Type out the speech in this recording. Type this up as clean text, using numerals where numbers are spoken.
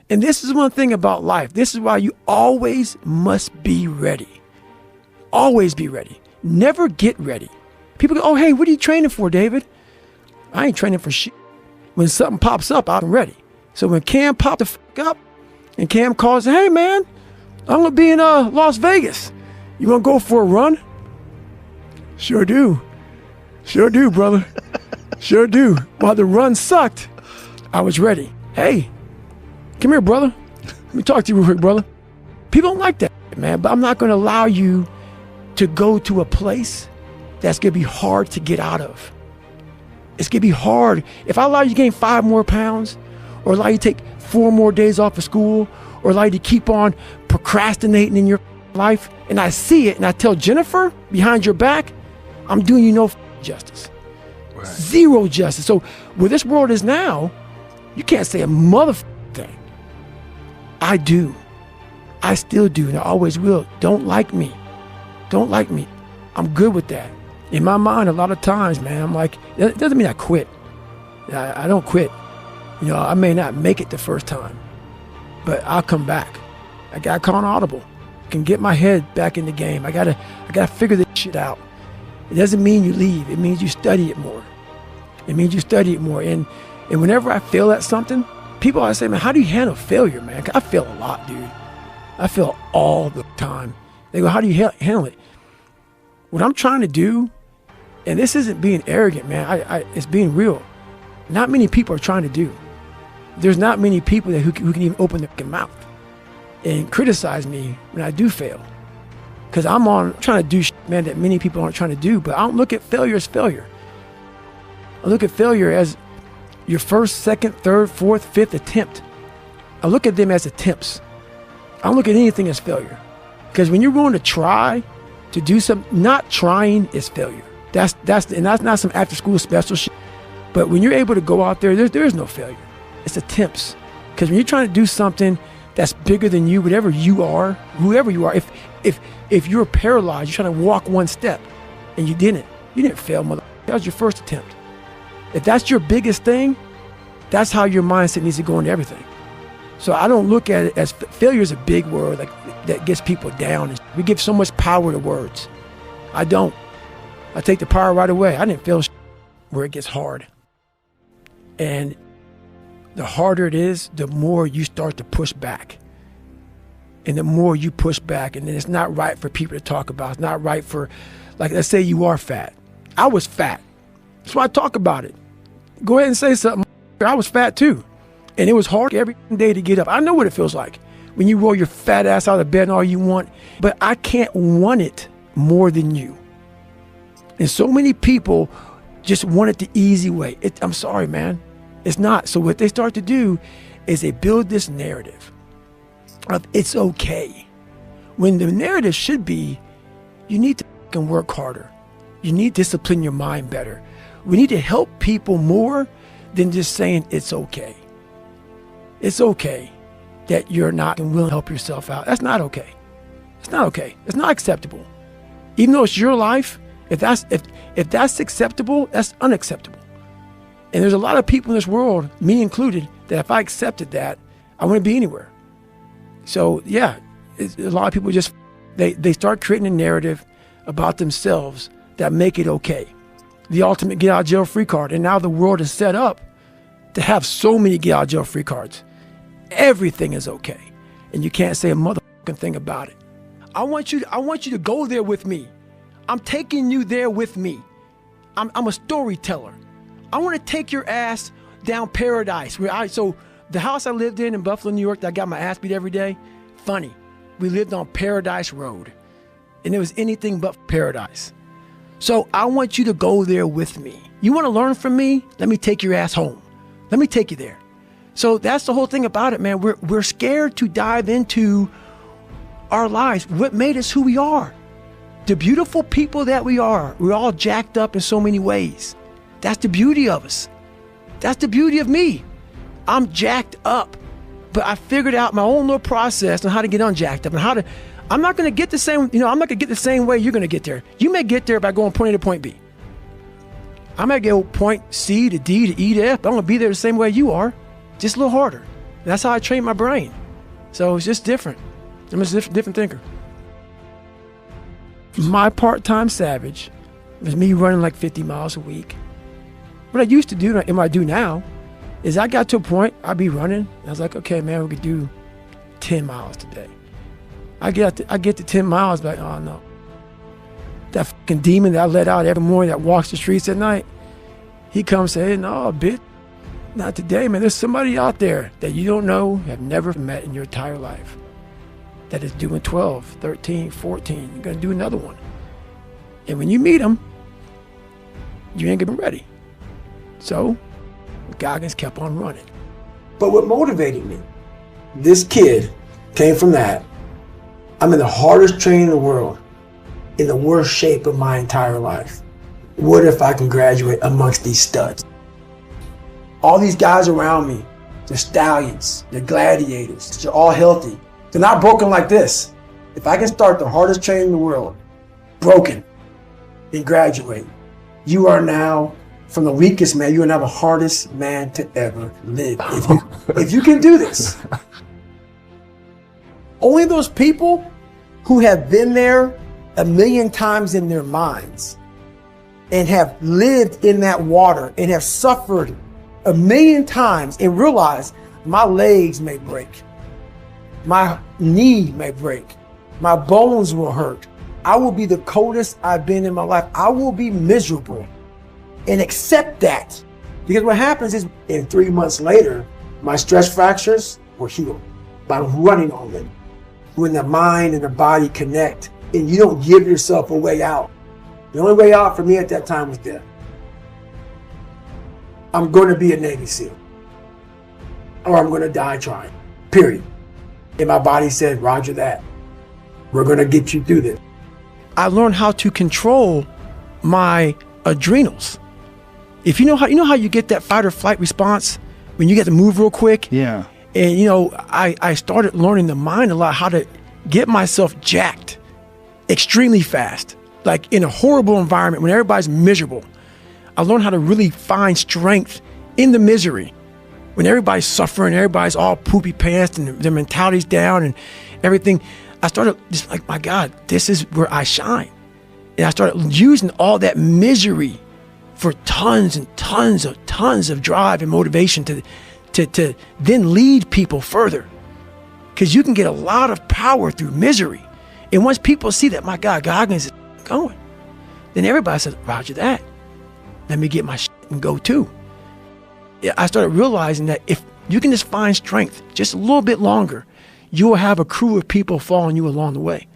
And this is one thing about life. This is why you always must be ready. Always be ready. Never get ready. People go, oh, hey, what are you training for, David? I ain't training for shit. When something pops up, I'm ready. So when Cam popped the fuck up and Cam calls, hey, man, I'm going to be in Las Vegas. You want to go for a run? Sure do. Sure do, brother. Sure do. While the run sucked, I was ready. Hey, come here, brother. Let me talk to you real quick, brother. People don't like that, man, but I'm not going to allow you to go to a place that's going to be hard to get out of. It's going to be hard. If I allow you to gain 5 more pounds, or allow you to take 4 more days off of school, or allow you to keep on procrastinating in your life, and I see it, and I tell Jennifer behind your back, I'm doing you no justice. Right. Zero justice. So where this world is now, you can't say a thing. I do. I still do, and I always will. Don't like me. Don't like me. I'm good with that. In my mind, a lot of times, man, I'm like, it doesn't mean I quit. I don't quit. You know, I may not make it the first time, but I'll come back. I got to call an audible. I can get my head back in the game. I gotta figure this shit out. It doesn't mean you leave. It means you study it more. It means you study it more. And whenever I fail at something, people always say, man, how do you handle failure, man? I fail a lot, dude. I fail all the time. They go, how do you handle it? What I'm trying to do, and this isn't being arrogant, man. It's being real. Not many people are trying to do. There's not many people who can even open their mouth and criticize me when I do fail. Because I'm trying to do shit, man, that many people aren't trying to do. But I don't look at failure as failure. I look at failure as your first, second, third, fourth, fifth attempt. I look at them as attempts. I don't look at anything as failure. Because when you're willing to try to do something, not trying is failure. That's not some after school special shit. But when you're able to go out there is no failure. It's attempts. Because when you're trying to do something that's bigger than you, whatever you are, whoever you are, if you're paralyzed, you're trying to walk one step and you didn't fail, mother. That was your first attempt. If that's your biggest thing, that's how your mindset needs to go into everything. So I don't look at it as failure is a big word that gets people down. We give so much power to words. I don't. I take the power right away. I didn't fail where it gets hard. And the harder it is, the more you start to push back. And the more you push back, and then it's not right for people to talk about. It's not right for, like, let's say you are fat. I was fat. That's why I talk about it. Go ahead and say something. I was fat too. And it was hard every day to get up. I know what it feels like when you roll your fat ass out of bed and all you want, but I can't want it more than you. And so many people just want it the easy way. I'm sorry, man. It's not. So what they start to do is they build this narrative of it's okay. When the narrative should be, you need to fucking work harder. You need to discipline your mind better. We need to help people more than just saying it's okay. It's okay that you're not willing to help yourself out. That's not okay. It's not okay. It's not acceptable. Even though it's your life, if that's acceptable, that's unacceptable. And there's a lot of people in this world, me included, that if I accepted that, I wouldn't be anywhere. So yeah, a lot of people just, they start creating a narrative about themselves that make it okay. The ultimate get out of jail free card. And now the world is set up to have so many get out of jail free cards. Everything is okay. And you can't say a motherfucking thing about it. I want you to go there with me. I'm taking you there with me. I'm a storyteller. I want to take your ass down paradise. So the house I lived in Buffalo, New York, that I got my ass beat every day, funny. We lived on Paradise Road. And it was anything but paradise. So I want you to go there with me. You want to learn from me? Let me take your ass home. Let me take you there. So that's the whole thing about it, man. We're scared to dive into our lives. What made us who we are? The beautiful people that we are. We're all jacked up in so many ways. That's the beauty of us. That's the beauty of me. I'm jacked up, but I figured out my own little process on how to get unjacked up and how to. I'm not going to get the same. I'm not going to get the same way you're going to get there. You may get there by going point A to point B. I might go point C to D to E to F, but I'm going to be there the same way you are, just a little harder. That's how I train my brain. So it's just different. I'm just a different thinker. My part-time savage was me running like 50 miles a week. What I used to do, and what I do now, is I got to a point, I'd be running, and I was like, okay, man, we could do 10 miles today. I get to 10 miles, but oh no. That fucking demon that I let out every morning that walks the streets at night, he comes and says, no, bitch, not today, man. There's somebody out there that you don't know, have never met in your entire life, that is doing 12, 13, 14. You're going to do another one. And when you meet them, you ain't gonna be ready. So, Goggins kept on running. But what motivated me, this kid came from that. I'm in the hardest training in the world, in the worst shape of my entire life. What if I can graduate amongst these studs? All these guys around me, they're stallions, they're gladiators, they're all healthy. They're not broken like this. If I can start the hardest training in the world, broken, and graduate, you are now, from the weakest man, you are now the hardest man to ever live. If you can do this. Only those people who have been there a million times in their minds and have lived in that water and have suffered a million times and realize my legs may break, my knee may break, my bones will hurt. I will be the coldest I've been in my life. I will be miserable, and accept that. Because what happens is, in 3 months later, my stress fractures were healed by running on them. When the mind and the body connect and you don't give yourself a way out. The only way out for me at that time was death. I'm going to be a Navy SEAL, or I'm going to die trying, period. And my body said, roger that. We're going to get you through this. I learned how to control my adrenals. If you know how you get that fight or flight response when you get to move real quick? Yeah. And I started learning the mind a lot, how to get myself jacked extremely fast, like in a horrible environment when everybody's miserable. I learned how to really find strength in the misery. When everybody's suffering, everybody's all poopy pants and their mentality's down and everything, I started just like, my God, this is where I shine. And I started using all that misery for tons and tons of drive and motivation to then lead people further. Because you can get a lot of power through misery. And once people see that, my God, Goggins is going, then everybody says, roger that. Let me get my shit and go too. I started realizing that if you can just find strength just a little bit longer, you will have a crew of people following you along the way.